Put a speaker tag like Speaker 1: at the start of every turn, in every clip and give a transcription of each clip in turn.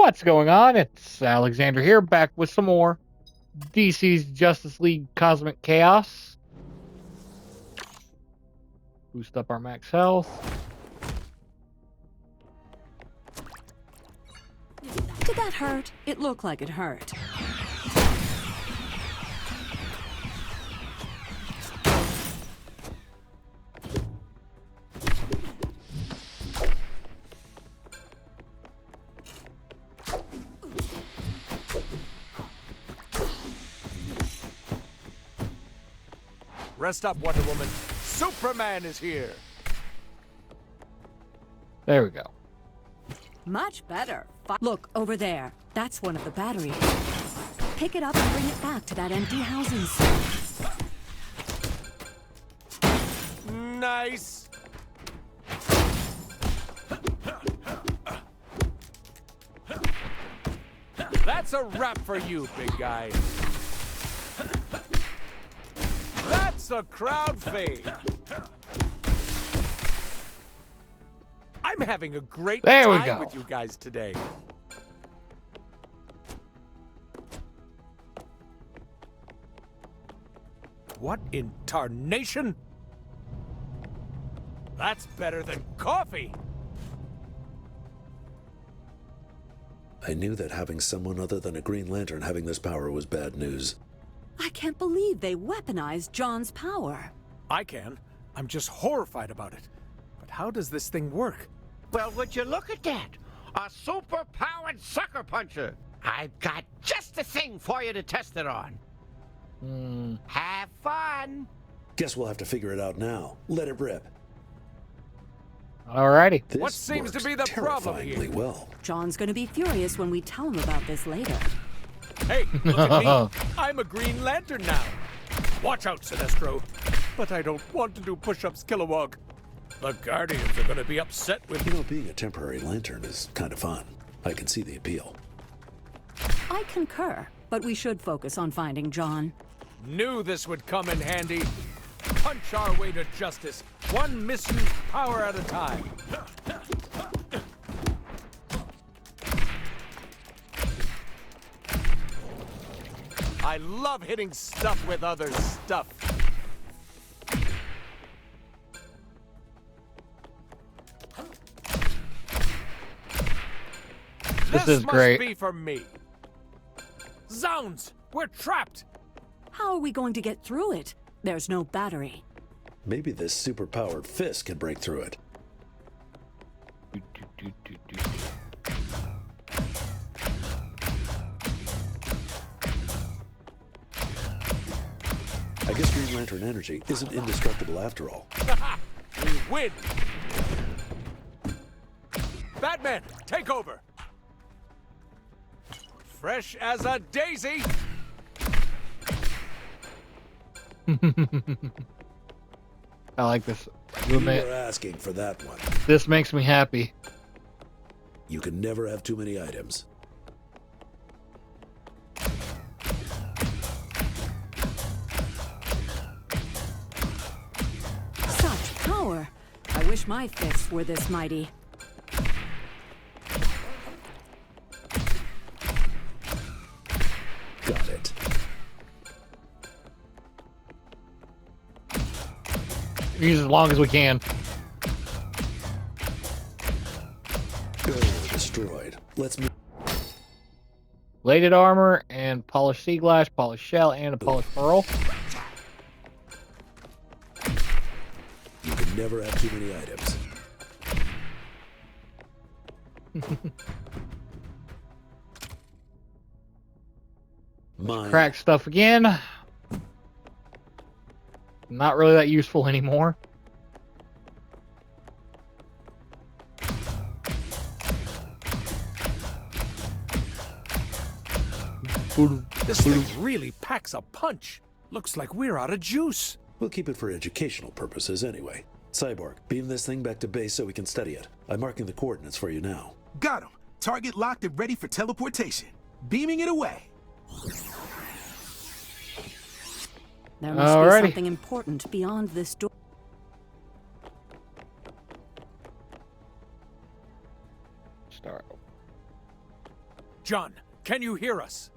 Speaker 1: What's going on? It's Alexander here, back with some more DC's Justice League Cosmic Chaos. Boost up our max health.
Speaker 2: Did that hurt? It looked like it hurt.
Speaker 3: Rest up, Wonder Woman. Superman is here.
Speaker 1: There we go.
Speaker 2: Much better. Look, over there. That's one of the batteries. Pick it up and bring it back to that empty housing site.
Speaker 3: Nice. That's a wrap for you, big guy. That's a crowd fade. I'm having a great time with you guys today. What in tarnation? That's better than coffee.
Speaker 4: I knew that having someone other than a Green Lantern having this power was bad news.
Speaker 2: I can't believe they weaponized John's power.
Speaker 3: I can. I'm just horrified about it. But how does this thing work?
Speaker 5: Well, would you look at that? A super-powered sucker puncher. I've got just the thing for you to test it on. Have fun.
Speaker 4: Guess we'll have to figure it out now. Let it rip.
Speaker 1: Alrighty.
Speaker 4: This
Speaker 3: What seems to be the problem here?
Speaker 4: terrifyingly well.
Speaker 2: John's gonna be furious when we tell him about this later.
Speaker 3: Hey, look at me. I'm a Green Lantern now. Watch out, Sinestro. But I don't want to do push-ups, Kilowog. The Guardians are going to be upset with
Speaker 4: You know, being a temporary lantern is kind of fun. I can see the appeal.
Speaker 2: I concur, but we should focus on finding John.
Speaker 3: Knew this would come in handy. Punch our way to justice, one misused power at a time. I love hitting stuff with other stuff.
Speaker 1: This is great.
Speaker 3: Must be for me. Zounds! We're trapped!
Speaker 2: How are we going to get through it? There's no battery.
Speaker 4: Maybe this super-powered fist can break through it. I guess Green Lantern energy isn't indestructible after all.
Speaker 3: We win! Batman, take over! Fresh as a daisy!
Speaker 1: I like this.
Speaker 4: You were asking for that one.
Speaker 1: This makes me happy.
Speaker 4: You can never have too many items.
Speaker 2: Such power! I wish my fists were this mighty.
Speaker 4: Got it.
Speaker 1: Use as long as we can.
Speaker 4: Destroyed. Let's move.
Speaker 1: Bladed armor and polished sea glass, polished shell, and a polished pearl.
Speaker 4: You can never have too many items. Mine.
Speaker 1: Crack stuff again. Not really that useful anymore.
Speaker 3: This thing really packs a punch. Looks like we're out of juice.
Speaker 4: We'll keep it for educational purposes anyway. Cyborg, beam this thing back to base so we can study it. I'm marking the coordinates for you now.
Speaker 6: Got him. Target locked and ready for teleportation. Beaming it away.
Speaker 2: There must be something important beyond this door.
Speaker 1: Start.
Speaker 3: John, can you hear us?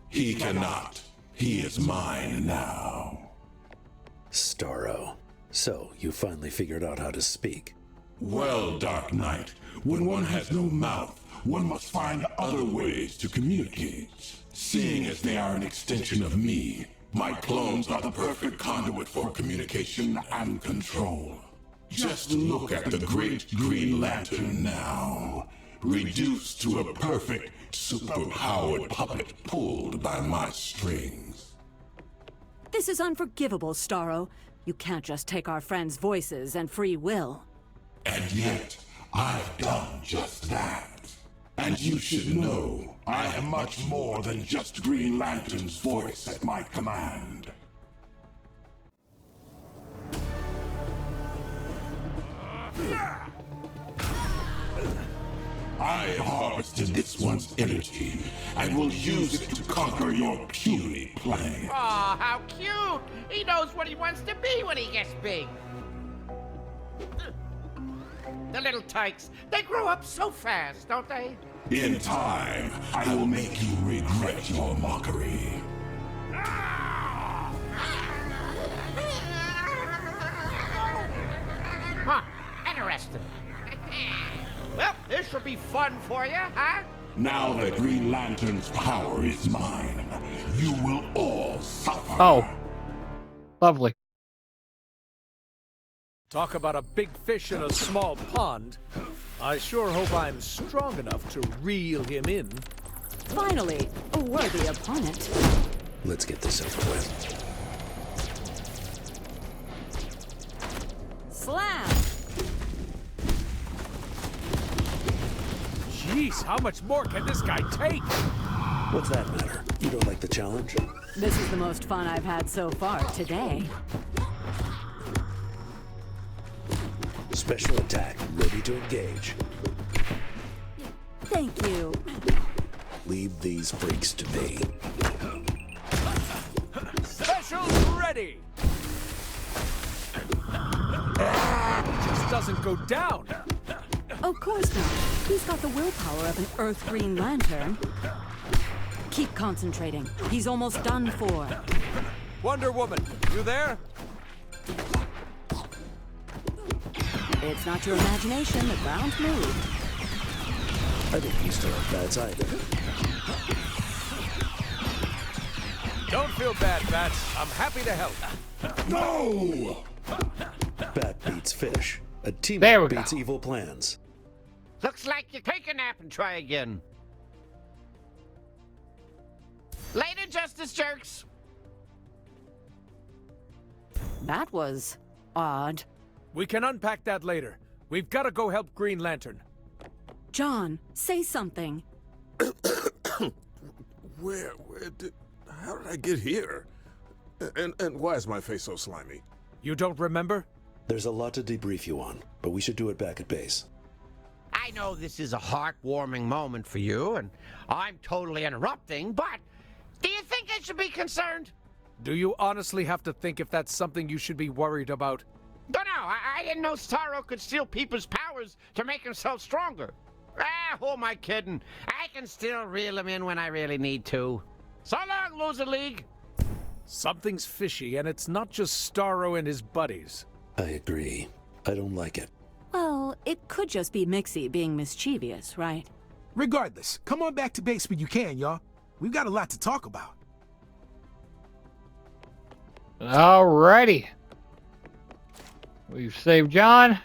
Speaker 7: He cannot. He is mine now.
Speaker 4: Starro. So, you finally figured out how to speak.
Speaker 7: Well, Dark Knight, when one has no mouth, one must find other ways to communicate. Seeing as they are an extension of me, my clones are the perfect conduit for communication and control. Just look at the great Green Lantern now, reduced to a perfect, super-powered puppet pulled by my strings.
Speaker 2: This is unforgivable, Starro. You can't just take our friends' voices and free will.
Speaker 7: And yet, I've done just that. And you should know, I am much more than just Green Lantern's voice at my command. I harvested this one's energy, and will use it to conquer your puny plan.
Speaker 5: Aw, how cute! He knows what he wants to be when he gets big. The little tykes, they grow up so fast, don't they?
Speaker 7: In time, I will make you regret your mockery.
Speaker 5: Huh, interesting. Well, this will be fun for you, huh?
Speaker 7: Now that Green Lantern's power is mine, you will all suffer.
Speaker 1: Oh. Lovely.
Speaker 3: Talk about a big fish in a small pond. I sure hope I'm strong enough to reel him in.
Speaker 2: Finally, a worthy opponent.
Speaker 4: Let's get this over with.
Speaker 2: Slam!
Speaker 3: Jeez, how much more can this guy take?
Speaker 4: What's that matter? You don't like the challenge?
Speaker 2: This is the most fun I've had so far today.
Speaker 4: Special attack, ready to engage.
Speaker 2: Thank you.
Speaker 4: Leave these freaks to me.
Speaker 3: Specials ready! Just doesn't go down.
Speaker 2: Of course not. He's got the willpower of an Earth Green Lantern. Keep concentrating. He's almost done for.
Speaker 3: Wonder Woman, you there?
Speaker 2: It's not your imagination. The ground moved.
Speaker 4: I think you still have bats either.
Speaker 3: Don't feel bad, Bats. I'm happy to help.
Speaker 7: No!
Speaker 4: Bat beats fish. A team
Speaker 1: There we
Speaker 4: beats
Speaker 1: go.
Speaker 4: evil plans.
Speaker 5: Looks like you take a nap and try again. Later, Justice Jerks.
Speaker 2: That was odd.
Speaker 3: We can unpack that later. We've got to go help Green Lantern.
Speaker 2: John, say something.
Speaker 8: How did I get here? And why is my face so slimy?
Speaker 3: You don't remember?
Speaker 4: There's a lot to debrief you on, but we should do it back at base.
Speaker 5: I know this is a heartwarming moment for you, and I'm totally interrupting, but do you think I should be concerned?
Speaker 3: Do you honestly have to think if that's something you should be worried about?
Speaker 5: Don't know. I didn't know Starro could steal people's powers to make himself stronger. Ah, who am I kidding? I can still reel him in when I really need to. So long, Loser League.
Speaker 3: Something's fishy, and it's not just Starro and his buddies.
Speaker 4: I agree. I don't like it.
Speaker 2: Well, it could just be Mixie being mischievous, right?
Speaker 6: Regardless, come on back to base when you can, y'all. We've got a lot to talk about.
Speaker 1: Alrighty. We've saved John.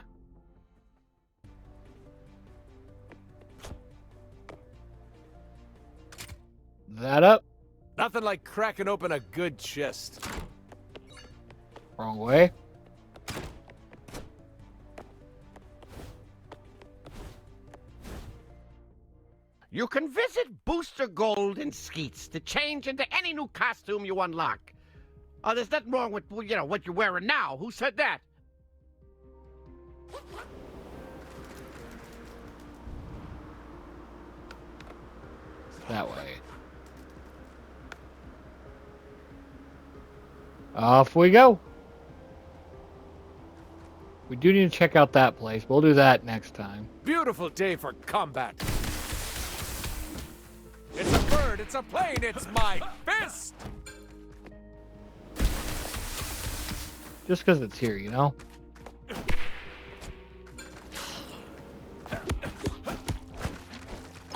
Speaker 1: That up.
Speaker 3: Nothing like cracking open a good chest.
Speaker 1: Wrong way.
Speaker 5: You can visit Booster Gold in Skeets to change into any new costume you unlock. Oh, there's nothing wrong with, what you're wearing now. Who said that?
Speaker 1: That way. Off we go. We do need to check out that place. We'll do that next time.
Speaker 3: Beautiful day for combat. it's a plane, it's my fist!
Speaker 1: Just because it's here, you know?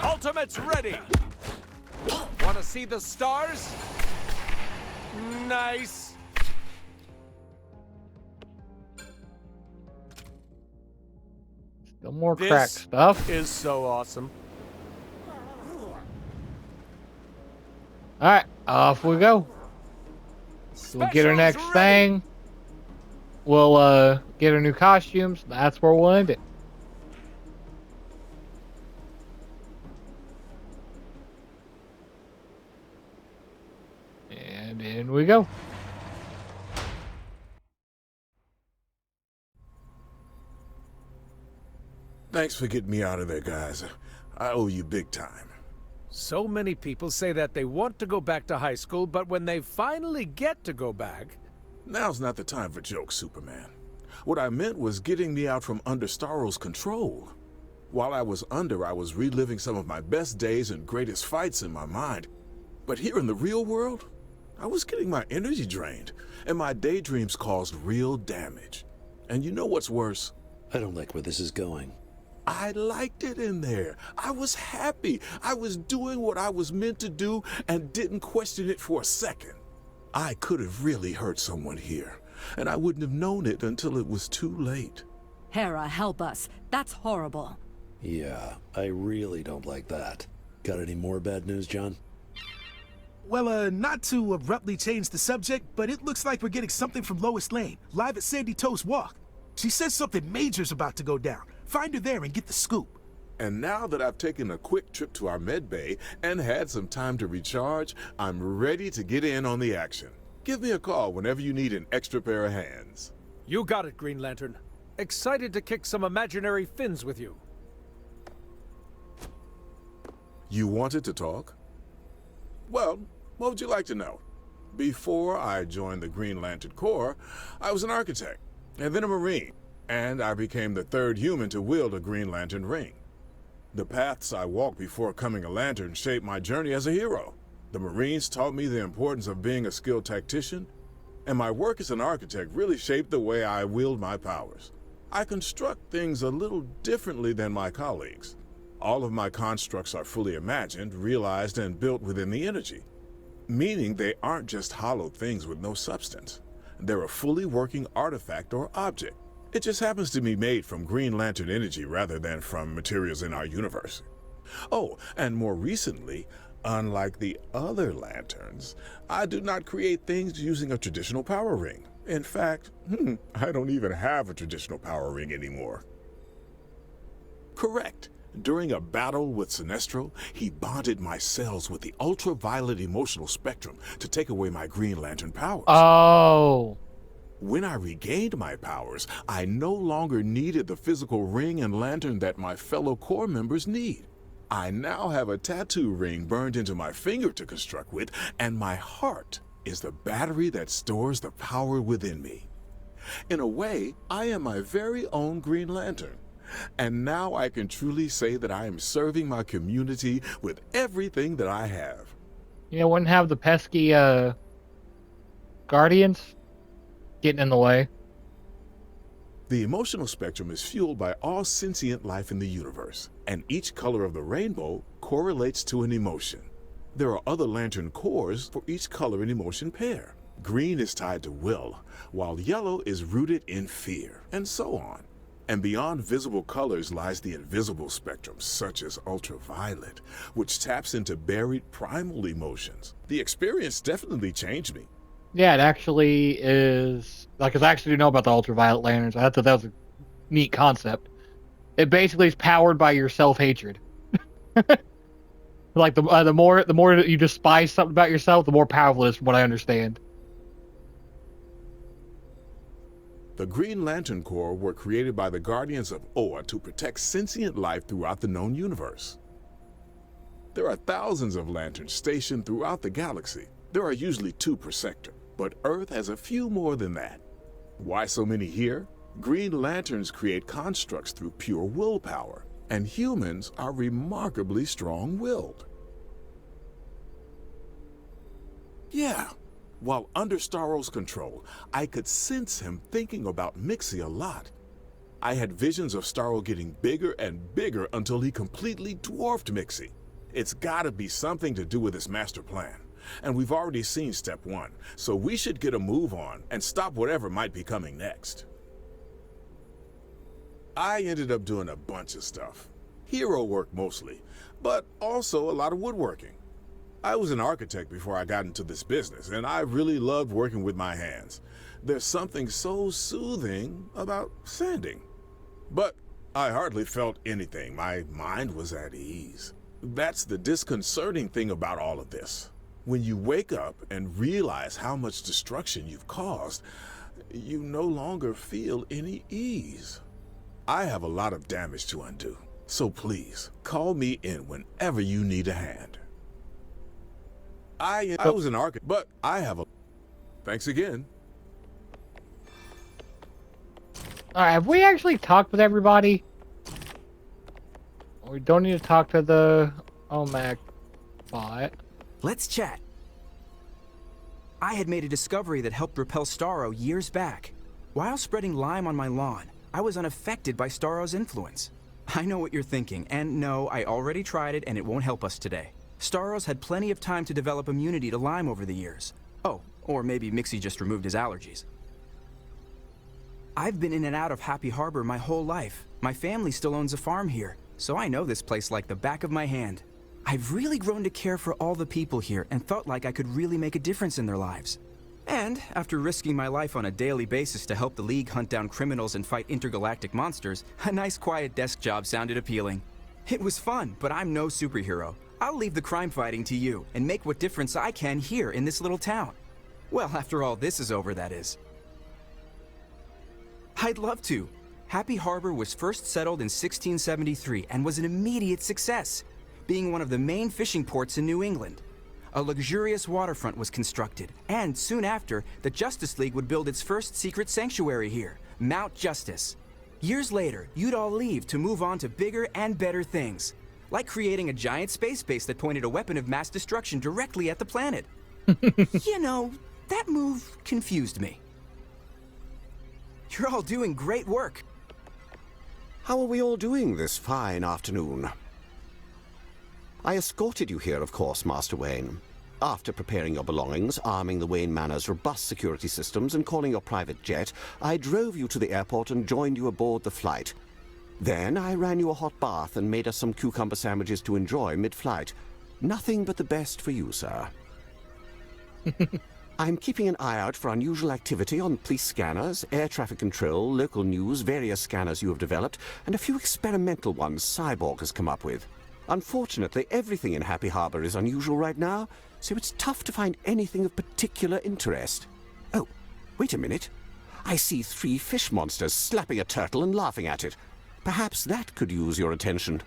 Speaker 3: Ultimate's ready! Want to see the stars? Nice!
Speaker 1: Still more
Speaker 3: This
Speaker 1: crack stuff.
Speaker 3: is so awesome.
Speaker 1: Alright, off we go. We'll get our
Speaker 3: Specials
Speaker 1: next
Speaker 3: ready.
Speaker 1: thing. We'll get our new costumes. That's where we'll end it. And in we go.
Speaker 8: Thanks for getting me out of there, guys. I owe you big time.
Speaker 3: So many people say that they want to go back to high school, but when they finally get to go back...
Speaker 8: Now's not the time for jokes, Superman. What I meant was getting me out from under Starro's control. While I was under, I was reliving some of my best days and greatest fights in my mind. But here in the real world, I was getting my energy drained, and my daydreams caused real damage. And you know what's worse?
Speaker 4: I don't like where this is going.
Speaker 8: I liked it in there. I was happy. I was doing what I was meant to do and didn't question it for a second. I could have really hurt someone here, and I wouldn't have known it until it was too late.
Speaker 2: Hera, help us. That's horrible.
Speaker 4: Yeah, I really don't like that. Got any more bad news, John?
Speaker 6: Well, not to abruptly change the subject, but it looks like we're getting something from Lois Lane, live at Sandy Toe's Walk. She says something major's about to go down. Find her there and get the scoop.
Speaker 8: And now that I've taken a quick trip to our med bay and had some time to recharge, I'm ready to get in on the action. Give me a call whenever you need an extra pair of hands.
Speaker 3: You got it, Green Lantern. Excited to kick some imaginary fins with you.
Speaker 8: You wanted to talk? Well, what would you like to know? Before I joined the Green Lantern Corps, I was an architect, and then a Marine, and I became the third human to wield a Green Lantern ring. The paths I walked before becoming a Lantern shaped my journey as a hero. The Marines taught me the importance of being a skilled tactician, and my work as an architect really shaped the way I wield my powers. I construct things a little differently than my colleagues. All of my constructs are fully imagined, realized, and built within the energy, meaning they aren't just hollow things with no substance. They're a fully working artifact or object. It just happens to be made from Green Lantern energy rather than from materials in our universe. Oh, and more recently, unlike the other Lanterns, I do not create things using a traditional power ring. In fact, I don't even have a traditional power ring anymore. Correct. During a battle with Sinestro, he bonded my cells with the ultraviolet emotional spectrum to take away my Green Lantern powers.
Speaker 1: Oh.
Speaker 8: When I regained my powers, I no longer needed the physical ring and lantern that my fellow Corps members need. I now have a tattoo ring burned into my finger to construct with, and my heart is the battery that stores the power within me. In a way, I am my very own Green Lantern. And now I can truly say that I am serving my community with everything that I have.
Speaker 1: You know, wouldn't have the pesky Guardians getting in the way.
Speaker 8: The emotional spectrum is fueled by all sentient life in the universe, and each color of the rainbow correlates to an emotion. There are other Lantern cores for each color and emotion pair. Green is tied to will, while yellow is rooted in fear, and so on. And beyond visible colors lies the invisible spectrum, such as ultraviolet, which taps into buried primal emotions. The experience definitely changed me.
Speaker 1: Yeah, it actually is. Like, 'cause I actually do know about the ultraviolet lanterns. I thought that was a neat concept. It basically is powered by your self-hatred. Like, the more that you despise something about yourself, the more powerful it is, from what I understand.
Speaker 8: The Green Lantern Corps were created by the Guardians of Oa to protect sentient life throughout the known universe. There are thousands of lanterns stationed throughout the galaxy. There are usually 2 per sector, but Earth has a few more than that. Why so many here? Green Lanterns create constructs through pure willpower, and humans are remarkably strong-willed. Yeah. While under Starro's control, I could sense him thinking about Mixie a lot. I had visions of Starro getting bigger and bigger until he completely dwarfed Mixie. It's gotta be something to do with his master plan. And we've already seen step 1, so we should get a move on and stop whatever might be coming next. I ended up doing a bunch of stuff. Hero work mostly, but also a lot of woodworking. I was an architect before I got into this business, and I really loved working with my hands. There's something so soothing about sanding. But I hardly felt anything. My mind was at ease. That's the disconcerting thing about all of this. When you wake up and realize how much destruction you've caused, you no longer feel any ease. I have a lot of damage to undo, so please, call me in whenever you need a hand. I was an architect, but I have a... Thanks again.
Speaker 1: Alright, have we actually talked with everybody? We don't need to talk to the OMAC bot.
Speaker 9: Let's chat. I had made a discovery that helped repel Starro years back. While spreading lime on my lawn, I was unaffected by Starro's influence. I know what you're thinking, and no, I already tried it and it won't help us today. Starro's had plenty of time to develop immunity to lime over the years. Oh, or maybe Mixie just removed his allergies. I've been in and out of Happy Harbor my whole life. My family still owns a farm here, so I know this place like the back of my hand. I've really grown to care for all the people here and felt like I could really make a difference in their lives. And after risking my life on a daily basis to help the League hunt down criminals and fight intergalactic monsters, a nice quiet desk job sounded appealing. It was fun, but I'm no superhero. I'll leave the crime fighting to you and make what difference I can here in this little town. Well, after all this is over, that is. I'd love to. Happy Harbor was first settled in 1673 and was an immediate success, being one of the main fishing ports in New England. A luxurious waterfront was constructed, and soon after, the Justice League would build its first secret sanctuary here, Mount Justice. Years later, you'd all leave to move on to bigger and better things, like creating a giant space base that pointed a weapon of mass destruction directly at the planet. You know, that move confused me. You're all doing great work.
Speaker 10: How are we all doing this fine afternoon? I escorted you here, of course, Master Wayne. After preparing your belongings, arming the Wayne Manor's robust security systems, and calling your private jet, I drove you to the airport and joined you aboard the flight. Then I ran you a hot bath and made us some cucumber sandwiches to enjoy mid-flight. Nothing but the best for you, sir. I'm keeping an eye out for unusual activity on police scanners, air traffic control, local news, various scanners you have developed, and a few experimental ones Cyborg has come up with. Unfortunately, everything in Happy Harbor is unusual right now, so it's tough to find anything of particular interest. Oh, wait a minute. I see 3 fish monsters slapping a turtle and laughing at it. Perhaps that could use your attention.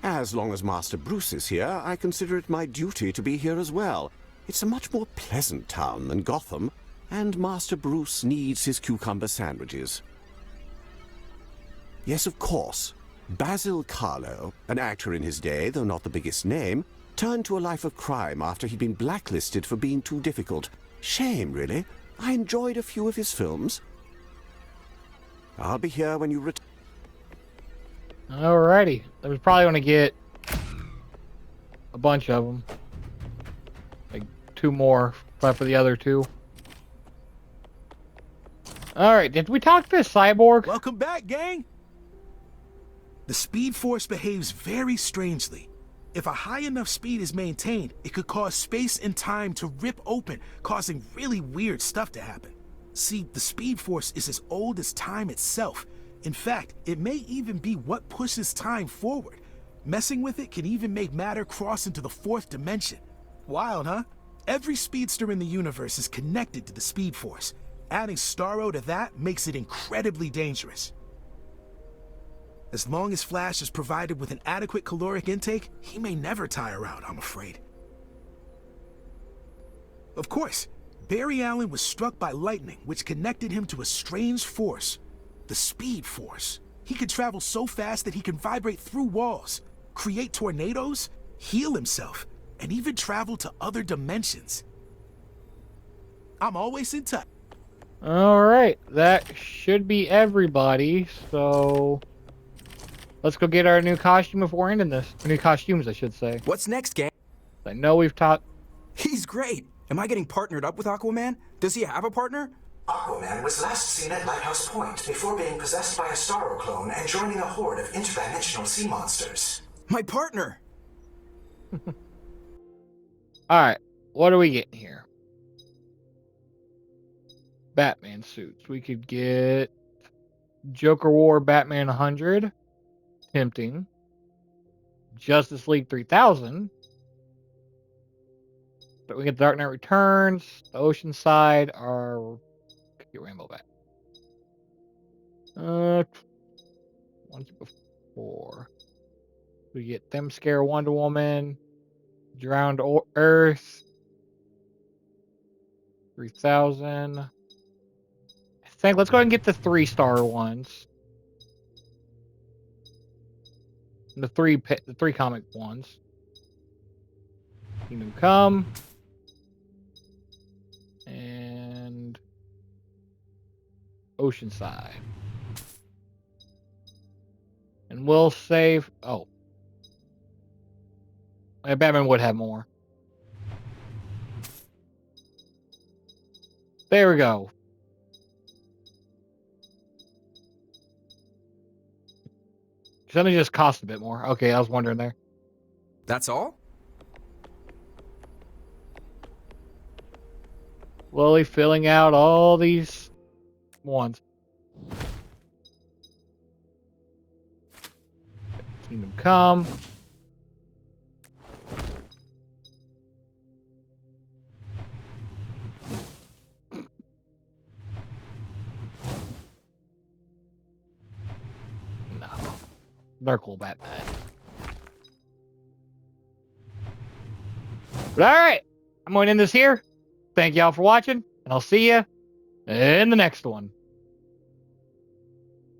Speaker 10: As long as Master Bruce is here, I consider it my duty to be here as well. It's a much more pleasant town than Gotham, and Master Bruce needs his cucumber sandwiches. Yes, of course. Basil Carlo, an actor in his day, though not the biggest name, turned to a life of crime after he'd been blacklisted for being too difficult. Shame, really. I enjoyed a few of his films. I'll be here when you return.
Speaker 1: Alrighty. I was probably going to get a bunch of them. Like 2 more, but for the other 2. Alright, did we talk to this Cyborg?
Speaker 6: Welcome back, gang! The Speed Force behaves very strangely. If a high enough speed is maintained, it could cause space and time to rip open, causing really weird stuff to happen. See, the Speed Force is as old as time itself. In fact, it may even be what pushes time forward. Messing with it can even make matter cross into the 4th dimension. Wild, huh? Every speedster in the universe is connected to the Speed Force. Adding Starro to that makes it incredibly dangerous. As long as Flash is provided with an adequate caloric intake, he may never tire out, I'm afraid. Of course, Barry Allen was struck by lightning, which connected him to a strange force, the Speed Force. He could travel so fast that he can vibrate through walls, create tornadoes, heal himself, and even travel to other dimensions. I'm always in touch.
Speaker 1: All right, that should be everybody. So let's go get our new costume before we're ending this. New costumes, I should say.
Speaker 9: What's next, gang?
Speaker 1: I know we've taught.
Speaker 9: He's great. Am I getting partnered up with Aquaman? Does he have a partner?
Speaker 11: Aquaman was last seen at Lighthouse Point before being possessed by a Starro clone and joining a horde of interdimensional sea monsters.
Speaker 9: My partner!
Speaker 1: Alright, what are we getting here? Batman suits. We could get Joker War Batman 100. Tempting. Justice League 3000. But we get Dark Knight Returns, the Oceanside, our... Get Rainbow back. Once before. We get Themyscira Wonder Woman, Drowned Earth, 3000. I think let's go ahead and get the 3-star ones. The three comic ones. Kingdom Come. And Oceanside. And we'll save... Oh. Batman would have more. There we go. Something just cost a bit more. Okay, I was wondering there.
Speaker 9: That's all?
Speaker 1: Slowly filling out all these ones. Kingdom Come. No. Dark Batman. But alright. I'm going to end this here. Thank y'all for watching, and I'll see you in the next one.